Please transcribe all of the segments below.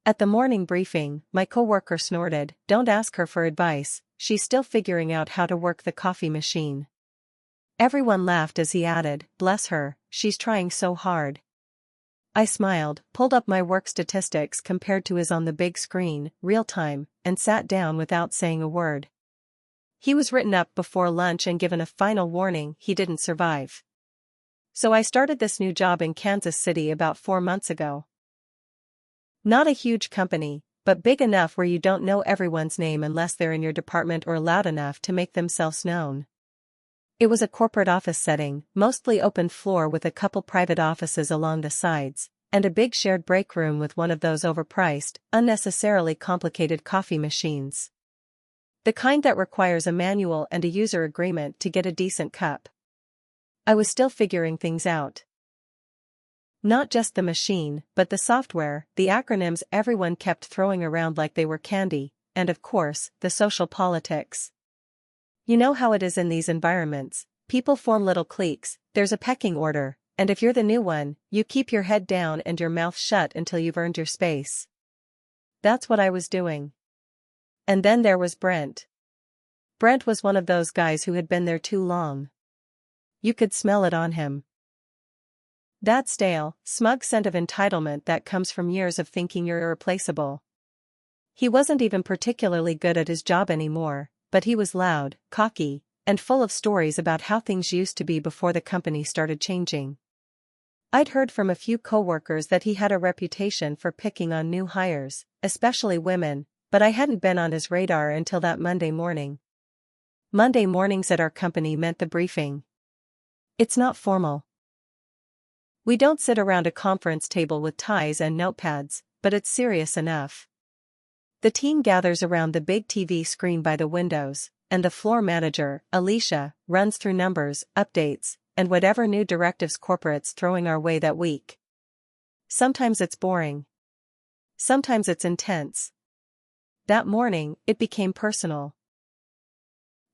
At the morning briefing, my coworker snorted, "Don't ask her for advice, she's still figuring out how to work the coffee machine." Everyone laughed as he added, "Bless her, she's trying so hard." I smiled, pulled up my work statistics compared to his on the big screen, real time, and sat down without saying a word. He was written up before lunch and given a final warning he didn't survive. So I started this new job in Kansas City about 4 months ago. Not a huge company, but big enough where you don't know everyone's name unless they're in your department or loud enough to make themselves known. It was a corporate office setting, mostly open floor with a couple private offices along the sides, and a big shared break room with one of those overpriced, unnecessarily complicated coffee machines. The kind that requires a manual and a user agreement to get a decent cup. I was still figuring things out. Not just the machine, but the software, the acronyms everyone kept throwing around like they were candy, and of course, the social politics. You know how it is in these environments, people form little cliques, there's a pecking order, and if you're the new one, you keep your head down and your mouth shut until you've earned your space. That's what I was doing. And then there was Brent. Brent was one of those guys who had been there too long. You could smell it on him. That stale, smug scent of entitlement that comes from years of thinking you're irreplaceable. He wasn't even particularly good at his job anymore, but he was loud, cocky, and full of stories about how things used to be before the company started changing. I'd heard from a few coworkers that he had a reputation for picking on new hires, especially women, but I hadn't been on his radar until that Monday morning. Monday mornings at our company meant the briefing. It's not formal. We don't sit around a conference table with ties and notepads, but it's serious enough. The team gathers around the big TV screen by the windows, and the floor manager, Alicia, runs through numbers, updates, and whatever new directives corporate's throwing our way that week. Sometimes it's boring. Sometimes it's intense. That morning, it became personal.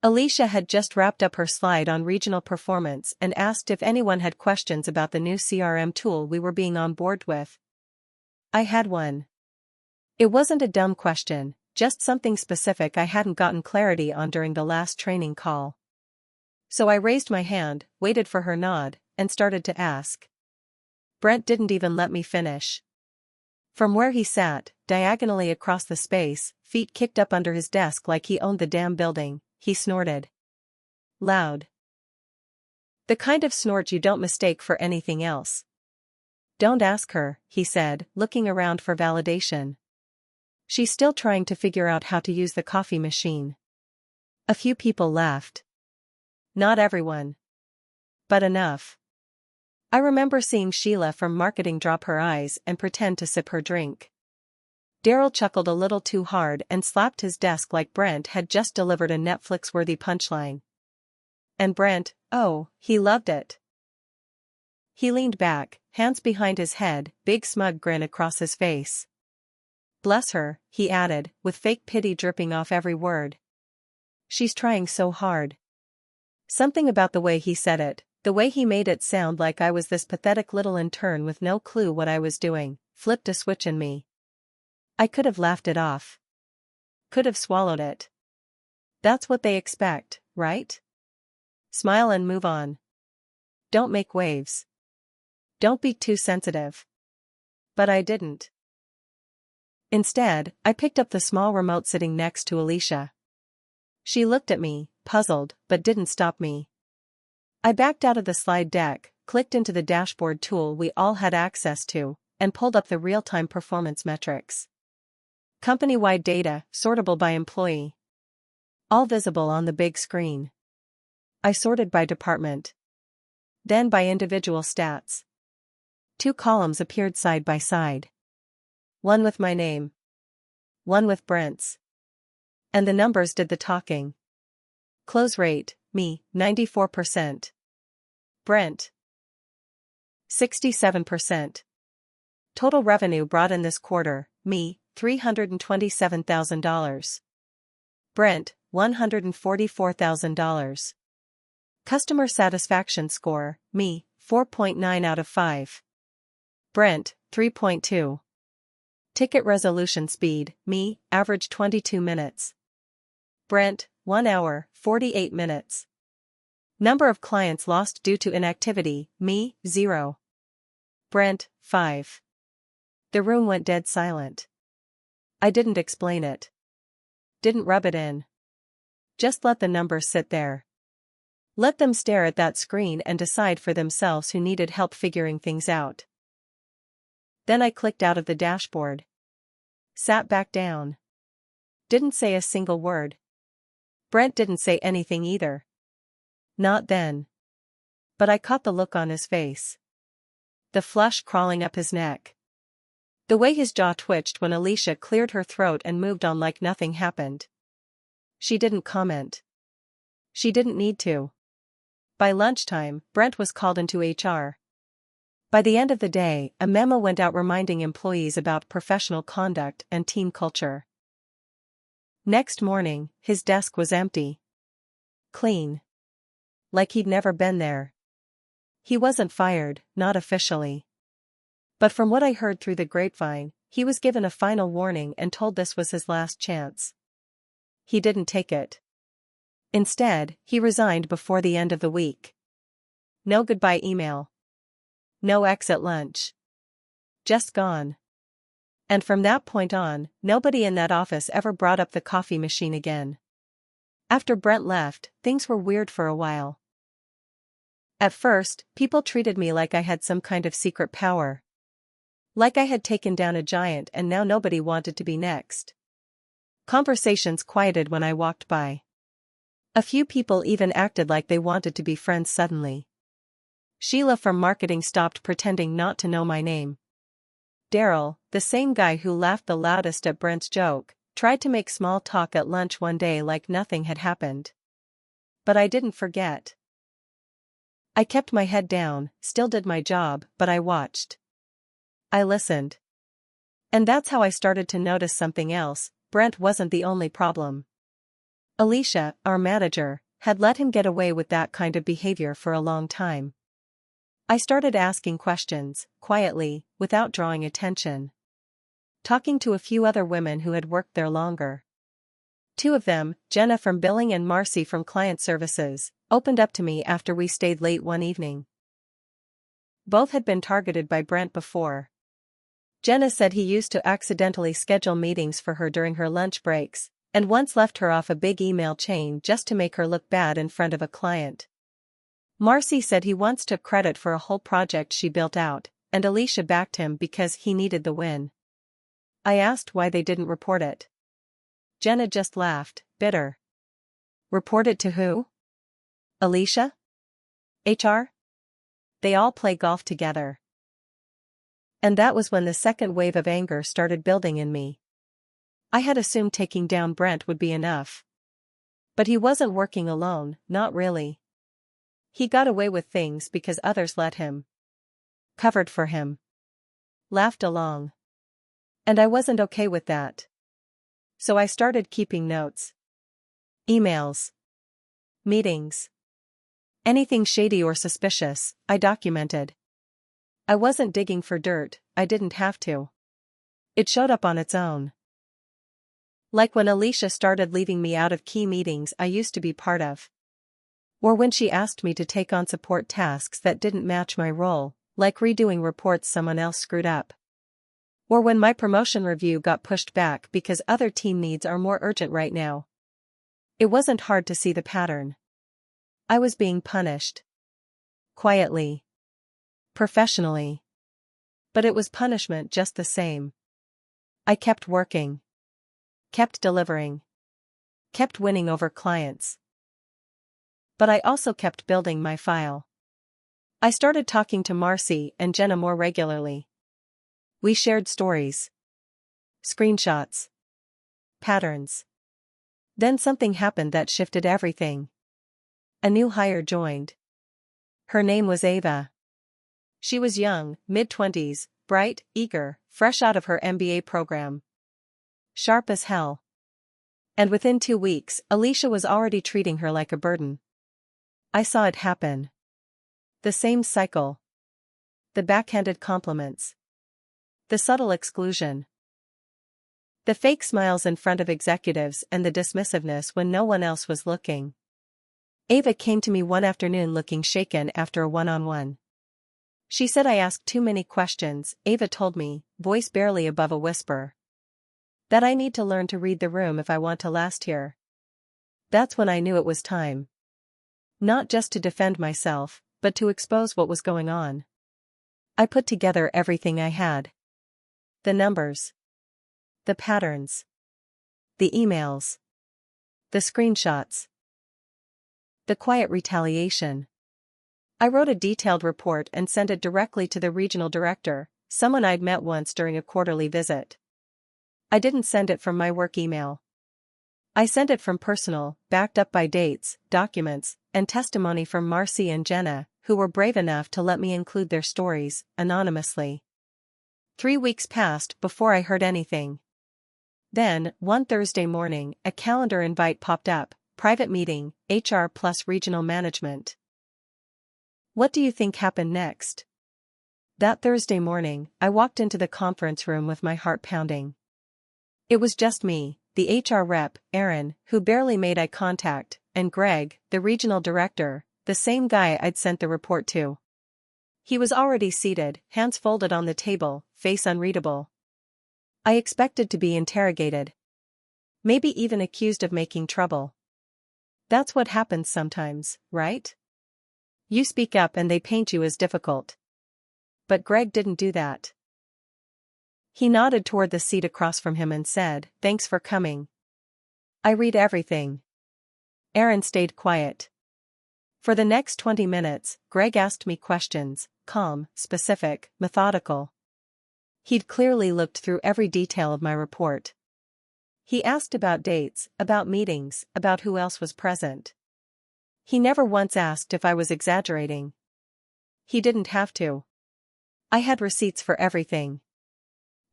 Alicia had just wrapped up her slide on regional performance and asked if anyone had questions about the new CRM tool we were being on board with. I had one. It wasn't a dumb question, just something specific I hadn't gotten clarity on during the last training call. So I raised my hand, waited for her nod, and started to ask. Brent didn't even let me finish. From where he sat, diagonally across the space, feet kicked up under his desk like he owned the damn building, he snorted. Loud. The kind of snort you don't mistake for anything else. "Don't ask her," he said, looking around for validation. "She's still trying to figure out how to use the coffee machine." A few people laughed. Not everyone. But enough. I remember seeing Sheila from marketing drop her eyes and pretend to sip her drink. Daryl chuckled a little too hard and slapped his desk like Brent had just delivered a Netflix-worthy punchline. And Brent, oh, he loved it. He leaned back, hands behind his head, big smug grin across his face. "Bless her," he added, with fake pity dripping off every word. "She's trying so hard." Something about the way he said it, the way he made it sound like I was this pathetic little intern with no clue what I was doing, flipped a switch in me. I could have laughed it off. Could have swallowed it. That's what they expect, right? Smile and move on. Don't make waves. Don't be too sensitive. But I didn't. Instead, I picked up the small remote sitting next to Alicia. She looked at me, puzzled, but didn't stop me. I backed out of the slide deck, clicked into the dashboard tool we all had access to, and pulled up the real-time performance metrics. Company-wide data, sortable by employee. All visible on the big screen. I sorted by department. Then by individual stats. 2 columns appeared side by side. One with my name. One with Brent's. And the numbers did the talking. Close rate, me, 94%. Brent. 67%. Total revenue brought in this quarter, me, $327,000. Brent, $144,000. Customer satisfaction score, me, 4.9 out of 5. Brent, 3.2. Ticket resolution speed, me, average 22 minutes. Brent, 1 hour, 48 minutes. Number of clients lost due to inactivity, me, 0. Brent, 5. The room went dead silent. I didn't explain it. Didn't rub it in. Just let the numbers sit there. Let them stare at that screen and decide for themselves who needed help figuring things out. Then I clicked out of the dashboard. Sat back down. Didn't say a single word. Brent didn't say anything either. Not then. But I caught the look on his face. The flush crawling up his neck. The way his jaw twitched when Alicia cleared her throat and moved on like nothing happened. She didn't comment. She didn't need to. By lunchtime, Brent was called into HR. By the end of the day, a memo went out reminding employees about professional conduct and team culture. Next morning, his desk was empty. Clean. Like he'd never been there. He wasn't fired, not officially. But from what I heard through the grapevine, he was given a final warning and told this was his last chance. He didn't take it. Instead, he resigned before the end of the week. No goodbye email. No exit lunch. Just gone. And from that point on, nobody in that office ever brought up the coffee machine again. After Brent left, things were weird for a while. At first, people treated me like I had some kind of secret power. Like I had taken down a giant and now nobody wanted to be next. Conversations quieted when I walked by. A few people even acted like they wanted to be friends suddenly. Sheila from marketing stopped pretending not to know my name. Daryl, the same guy who laughed the loudest at Brent's joke, tried to make small talk at lunch one day like nothing had happened. But I didn't forget. I kept my head down, still did my job, but I watched. I listened. And that's how I started to notice something else. Brent wasn't the only problem. Alicia, our manager, had let him get away with that kind of behavior for a long time. I started asking questions, quietly, without drawing attention. Talking to a few other women who had worked there longer. Two of them, Jenna from billing and Marcy from client services, opened up to me after we stayed late one evening. Both had been targeted by Brent before. Jenna said he used to accidentally schedule meetings for her during her lunch breaks, and once left her off a big email chain just to make her look bad in front of a client. Marcy said he once took credit for a whole project she built out, and Alicia backed him because he needed the win. I asked why they didn't report it. Jenna just laughed, bitter. Report it to who? Alicia? HR? They all play golf together. And that was when the second wave of anger started building in me. I had assumed taking down Brent would be enough. But he wasn't working alone, not really. He got away with things because others let him. Covered for him. Laughed along. And I wasn't okay with that. So I started keeping notes. Emails. Meetings. Anything shady or suspicious, I documented. I wasn't digging for dirt, I didn't have to. It showed up on its own. Like when Alicia started leaving me out of key meetings I used to be part of. Or when she asked me to take on support tasks that didn't match my role, like redoing reports someone else screwed up. Or when my promotion review got pushed back because other team needs are more urgent right now. It wasn't hard to see the pattern. I was being punished. Quietly. Professionally. But it was punishment just the same. I kept working. Kept delivering. Kept winning over clients. But I also kept building my file. I started talking to Marcy and Jenna more regularly. We shared stories. Screenshots. Patterns. Then something happened that shifted everything. A new hire joined. Her name was Ava. She was young, mid-20s, bright, eager, fresh out of her MBA program. Sharp as hell. And within 2 weeks, Alicia was already treating her like a burden. I saw it happen. The same cycle. The backhanded compliments. The subtle exclusion. The fake smiles in front of executives and the dismissiveness when no one else was looking. Ava came to me one afternoon looking shaken after a one-on-one. She said I asked too many questions, Ava told me, voice barely above a whisper. That I need to learn to read the room if I want to last here. That's when I knew it was time. Not just to defend myself, but to expose what was going on. I put together everything I had. The numbers. The patterns. The emails. The screenshots. The quiet retaliation. I wrote a detailed report and sent it directly to the regional director, someone I'd met once during a quarterly visit. I didn't send it from my work email. I sent it from personal, backed up by dates, documents, and testimony from Marcy and Jenna, who were brave enough to let me include their stories, anonymously. 3 weeks passed before I heard anything. Then, one Thursday morning, a calendar invite popped up, private meeting, HR plus regional management. What do you think happened next? That Thursday morning, I walked into the conference room with my heart pounding. It was just me, the HR rep, Aaron, who barely made eye contact, and Greg, the regional director, the same guy I'd sent the report to. He was already seated, hands folded on the table, face unreadable. I expected to be interrogated. Maybe even accused of making trouble. That's what happens sometimes, right? You speak up and they paint you as difficult. But Greg didn't do that. He nodded toward the seat across from him and said, "Thanks for coming. I read everything." Aaron stayed quiet. For the next 20 minutes, Greg asked me questions, calm, specific, methodical. He'd clearly looked through every detail of my report. He asked about dates, about meetings, about who else was present. He never once asked if I was exaggerating. He didn't have to. I had receipts for everything.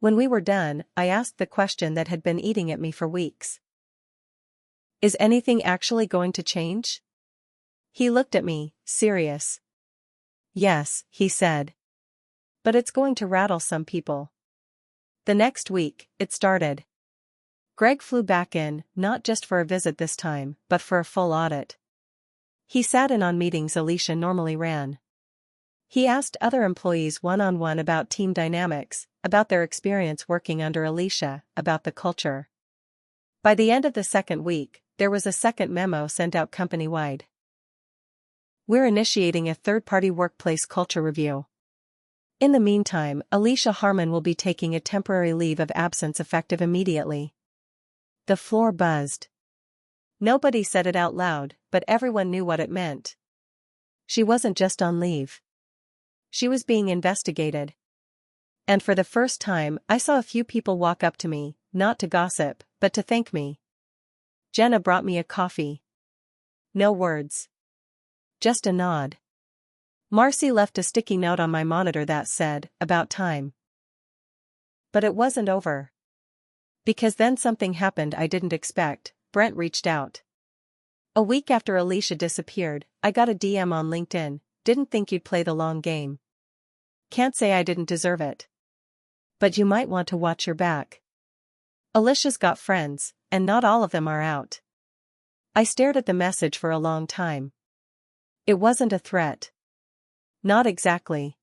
When we were done, I asked the question that had been eating at me for weeks. Is anything actually going to change? He looked at me, serious. Yes, he said. But it's going to rattle some people. The next week, it started. Greg flew back in, not just for a visit this time, but for a full audit. He sat in on meetings Alicia normally ran. He asked other employees one-on-one about team dynamics, about their experience working under Alicia, about the culture. By the end of the second week, there was a second memo sent out company-wide. We're initiating a third-party workplace culture review. In the meantime, Alicia Harmon will be taking a temporary leave of absence effective immediately. The floor buzzed. Nobody said it out loud, but everyone knew what it meant. She wasn't just on leave. She was being investigated. And for the first time, I saw a few people walk up to me, not to gossip, but to thank me. Jenna brought me a coffee. No words. Just a nod. Marcy left a sticky note on my monitor that said, "About time." But it wasn't over. Because then something happened I didn't expect. Brent reached out. A week after Alicia disappeared, I got a DM on LinkedIn, "Didn't think you'd play the long game. Can't say I didn't deserve it. But you might want to watch your back. Alicia's got friends, and not all of them are out." I stared at the message for a long time. It wasn't a threat. Not exactly.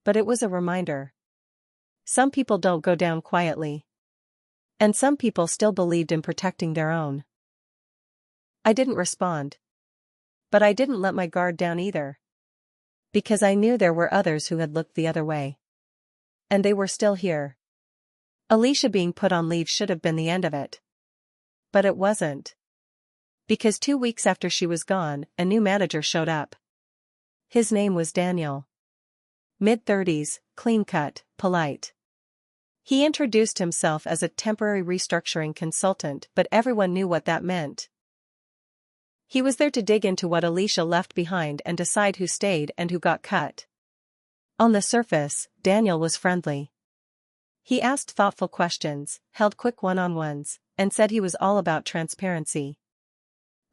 But it was a reminder. Some people don't go down quietly. And some people still believed in protecting their own. I didn't respond. But I didn't let my guard down either. Because I knew there were others who had looked the other way. And they were still here. Alicia being put on leave should have been the end of it. But it wasn't. Because 2 weeks after she was gone, a new manager showed up. His name was Daniel. Mid-30s, clean-cut, polite. He introduced himself as a temporary restructuring consultant, but everyone knew what that meant. He was there to dig into what Alicia left behind and decide who stayed and who got cut. On the surface, Daniel was friendly. He asked thoughtful questions, held quick one-on-ones, and said he was all about transparency.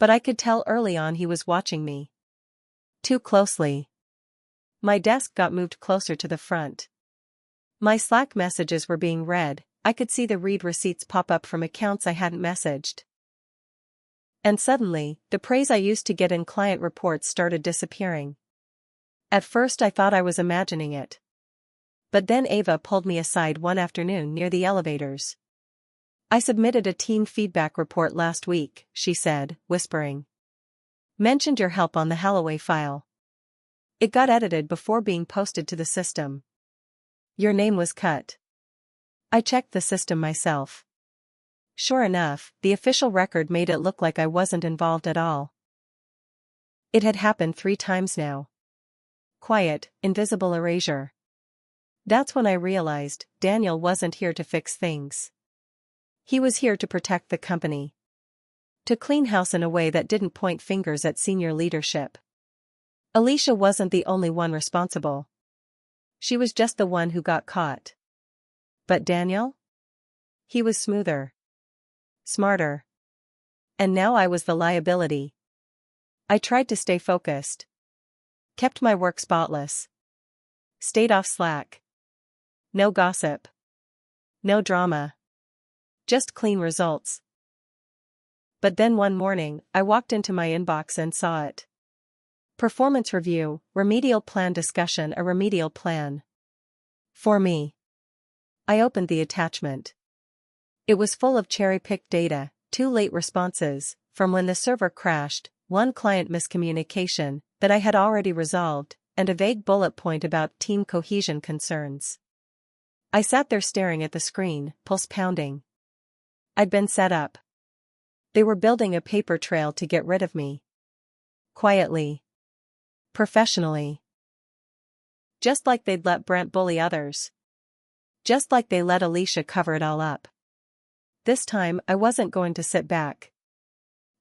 But I could tell early on he was watching me. Too closely. My desk got moved closer to the front. My Slack messages were being read, I could see the read receipts pop up from accounts I hadn't messaged. And suddenly, the praise I used to get in client reports started disappearing. At first I thought I was imagining it. But then Ava pulled me aside one afternoon near the elevators. "I submitted a team feedback report last week," she said, whispering. "Mentioned your help on the Holloway file. It got edited before being posted to the system. Your name was cut." I checked the system myself. Sure enough, the official record made it look like I wasn't involved at all. It had happened 3 times now. Quiet, invisible erasure. That's when I realized Daniel wasn't here to fix things. He was here to protect the company. To clean house in a way that didn't point fingers at senior leadership. Alicia wasn't the only one responsible. She was just the one who got caught. But Daniel? He was smoother. Smarter. And now I was the liability. I tried to stay focused. Kept my work spotless. Stayed off Slack. No gossip. No drama. Just clean results. But then one morning, I walked into my inbox and saw it. Performance review, remedial plan discussion, a remedial plan. For me. I opened the attachment. It was full of cherry-picked data, 2 late responses, from when the server crashed, 1 client miscommunication, that I had already resolved, and a vague bullet point about team cohesion concerns. I sat there staring at the screen, pulse pounding. I'd been set up. They were building a paper trail to get rid of me. Quietly. Professionally. Just like they'd let Brent bully others. Just like they let Alicia cover it all up. This time, I wasn't going to sit back.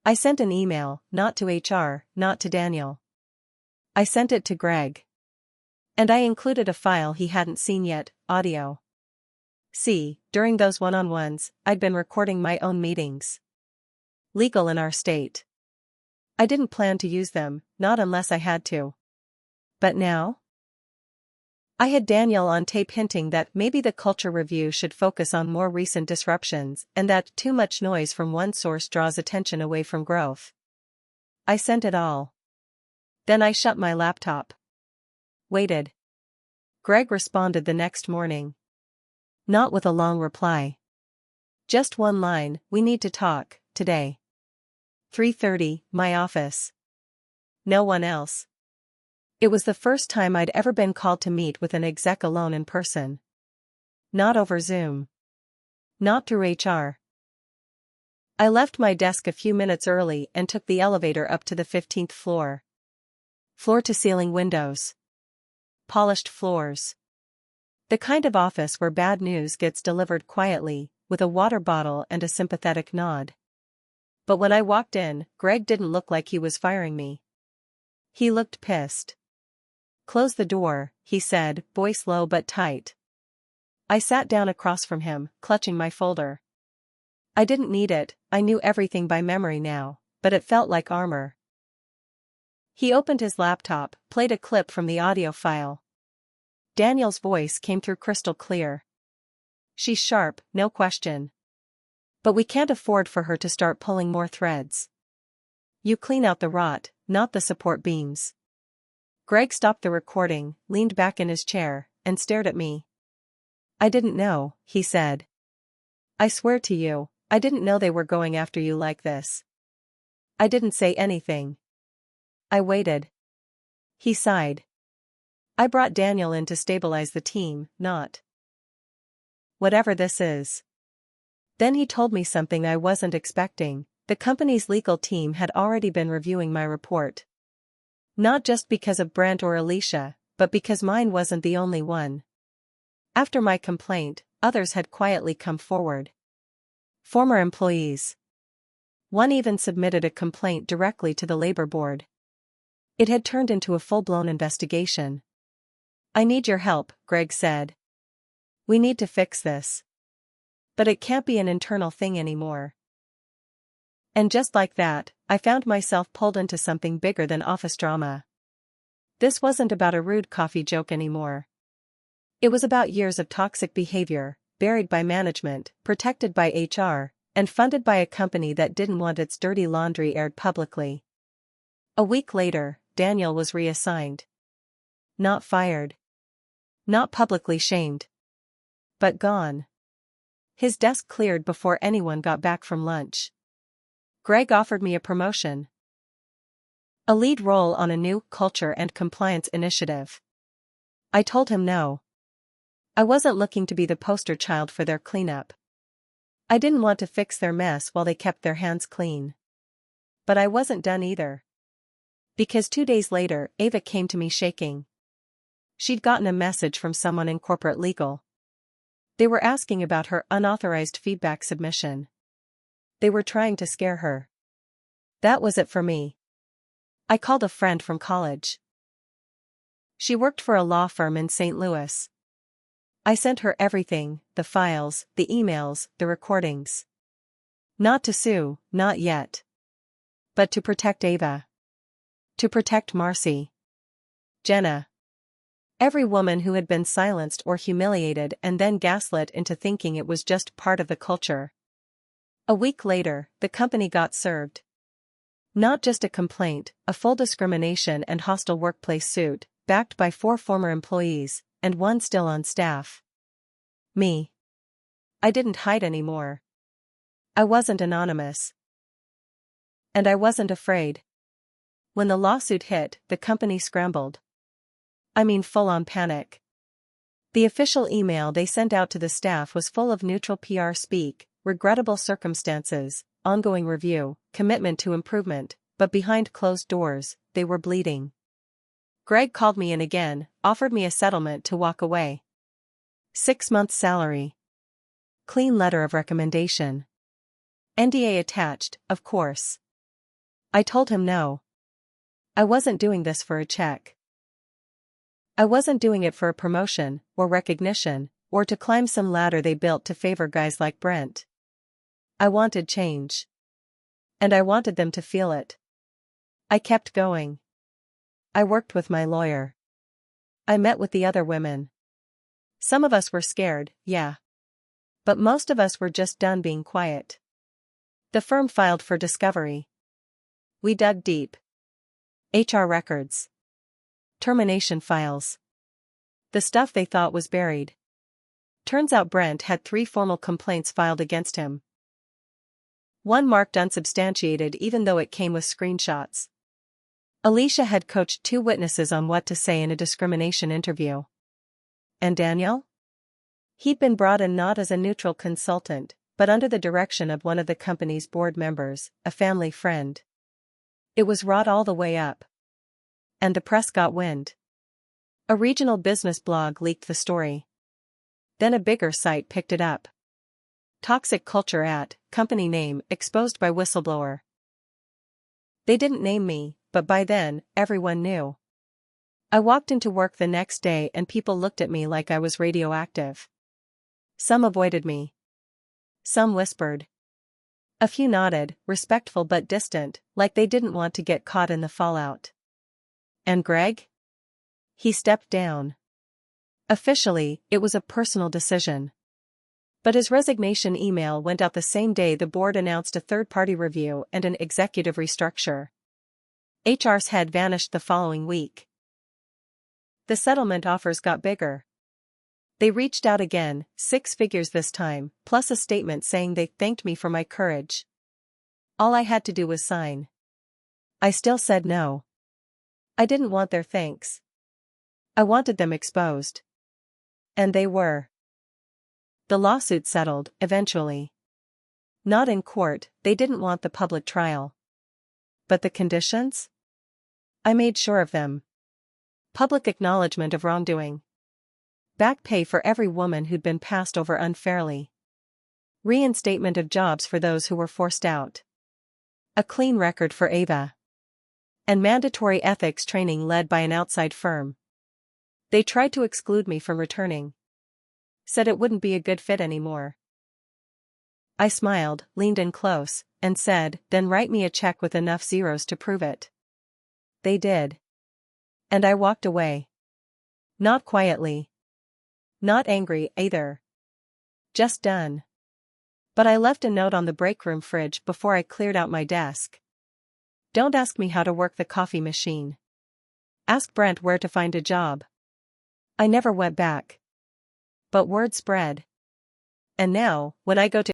I sent an email, not to HR, not to Daniel. I sent it to Greg. And I included a file he hadn't seen yet, audio. See, during those one-on-ones, I'd been recording my own meetings. Legal in our state. I didn't plan to use them, not unless I had to. But now? I had Daniel on tape hinting that maybe the culture review should focus on more recent disruptions and that too much noise from one source draws attention away from growth. I sent it all. Then I shut my laptop. Waited. Greg responded the next morning. Not with a long reply. Just one line, "We need to talk, today. 3:30, my office." No one else. It was the first time I'd ever been called to meet with an exec alone in person. Not over Zoom. Not through HR. I left my desk a few minutes early and took the elevator up to the 15th floor. Floor-to-ceiling windows. Polished floors. The kind of office where bad news gets delivered quietly, with a water bottle and a sympathetic nod. But when I walked in, Greg didn't look like he was firing me. He looked pissed. "Close the door," he said, voice low but tight. I sat down across from him, clutching my folder. I didn't need it, I knew everything by memory now, but it felt like armor. He opened his laptop, played a clip from the audio file. Daniel's voice came through crystal clear. "She's sharp, no question. But we can't afford for her to start pulling more threads. You clean out the rot, not the support beams." Greg stopped the recording, leaned back in his chair, and stared at me. "I didn't know," he said. "I swear to you, I didn't know they were going after you like this." I didn't say anything. I waited. He sighed. "I brought Daniel in to stabilize the team, not whatever this is." Then he told me something I wasn't expecting. The company's legal team had already been reviewing my report. Not just because of Brent or Alicia, but because mine wasn't the only one. After my complaint, others had quietly come forward. Former employees. One even submitted a complaint directly to the labor board. It had turned into a full-blown investigation. "I need your help," Greg said. "We need to fix this. But it can't be an internal thing anymore." And just like that, I found myself pulled into something bigger than office drama. This wasn't about a rude coffee joke anymore. It was about years of toxic behavior, buried by management, protected by HR, and funded by a company that didn't want its dirty laundry aired publicly. A week later, Daniel was reassigned. Not fired. Not publicly shamed. But gone. His desk cleared before anyone got back from lunch. Greg offered me a promotion. A lead role on a new culture and compliance initiative. I told him no. I wasn't looking to be the poster child for their cleanup. I didn't want to fix their mess while they kept their hands clean. But I wasn't done either. Because 2 days later, Ava came to me shaking. She'd gotten a message from someone in corporate legal. They were asking about her unauthorized feedback submission. They were trying to scare her. That was it for me. I called a friend from college. She worked for a law firm in St. Louis. I sent her everything, the files, the emails, the recordings. Not to sue, not yet. But to protect Ava. To protect Marcy. Jenna. Every woman who had been silenced or humiliated and then gaslit into thinking it was just part of the culture. A week later, the company got served. Not just a complaint, a full discrimination and hostile workplace suit, backed by 4 former employees, and 1 still on staff. Me. I didn't hide anymore. I wasn't anonymous. And I wasn't afraid. When the lawsuit hit, the company scrambled. I mean full-on panic. The official email they sent out to the staff was full of neutral PR speak, regrettable circumstances, ongoing review, commitment to improvement, but behind closed doors, they were bleeding. Greg called me in again, offered me a settlement to walk away. 6 months' salary. Clean letter of recommendation. NDA attached, of course. I told him no. I wasn't doing this for a check. I wasn't doing it for a promotion, or recognition, or to climb some ladder they built to favor guys like Brent. I wanted change. And I wanted them to feel it. I kept going. I worked with my lawyer. I met with the other women. Some of us were scared, yeah. But most of us were just done being quiet. The firm filed for discovery. We dug deep. HR records. Termination files. The stuff they thought was buried. Turns out Brent had 3 formal complaints filed against him. 1 marked unsubstantiated even though it came with screenshots. Alicia had coached 2 witnesses on what to say in a discrimination interview. And Daniel? He'd been brought in not as a neutral consultant, but under the direction of one of the company's board members, a family friend. It was wrought all the way up. And the press got wind. A regional business blog leaked the story. Then a bigger site picked it up. Toxic culture at, company name, exposed by whistleblower. They didn't name me, but by then, everyone knew. I walked into work the next day and people looked at me like I was radioactive. Some avoided me. Some whispered. A few nodded, respectful but distant, like they didn't want to get caught in the fallout. And Greg? He stepped down. Officially, it was a personal decision. But his resignation email went out the same day the board announced a third-party review and an executive restructure. HR's head vanished the following week. The settlement offers got bigger. They reached out again, 6 figures this time, plus a statement saying they thanked me for my courage. All I had to do was sign. I still said no. I didn't want their thanks. I wanted them exposed. And they were. The lawsuit settled, eventually. Not in court, they didn't want the public trial. But the conditions? I made sure of them. Public acknowledgement of wrongdoing. Back pay for every woman who'd been passed over unfairly. Reinstatement of jobs for those who were forced out. A clean record for Ava. And mandatory ethics training led by an outside firm. They tried to exclude me from returning. Said it wouldn't be a good fit anymore. I smiled, leaned in close, and said, then write me a check with enough zeros to prove it. They did. And I walked away. Not quietly. Not angry, either. Just done. But I left a note on the break room fridge before I cleared out my desk. Don't ask me how to work the coffee machine. Ask Brent where to find a job. I never went back. But word spread. And now, when I go to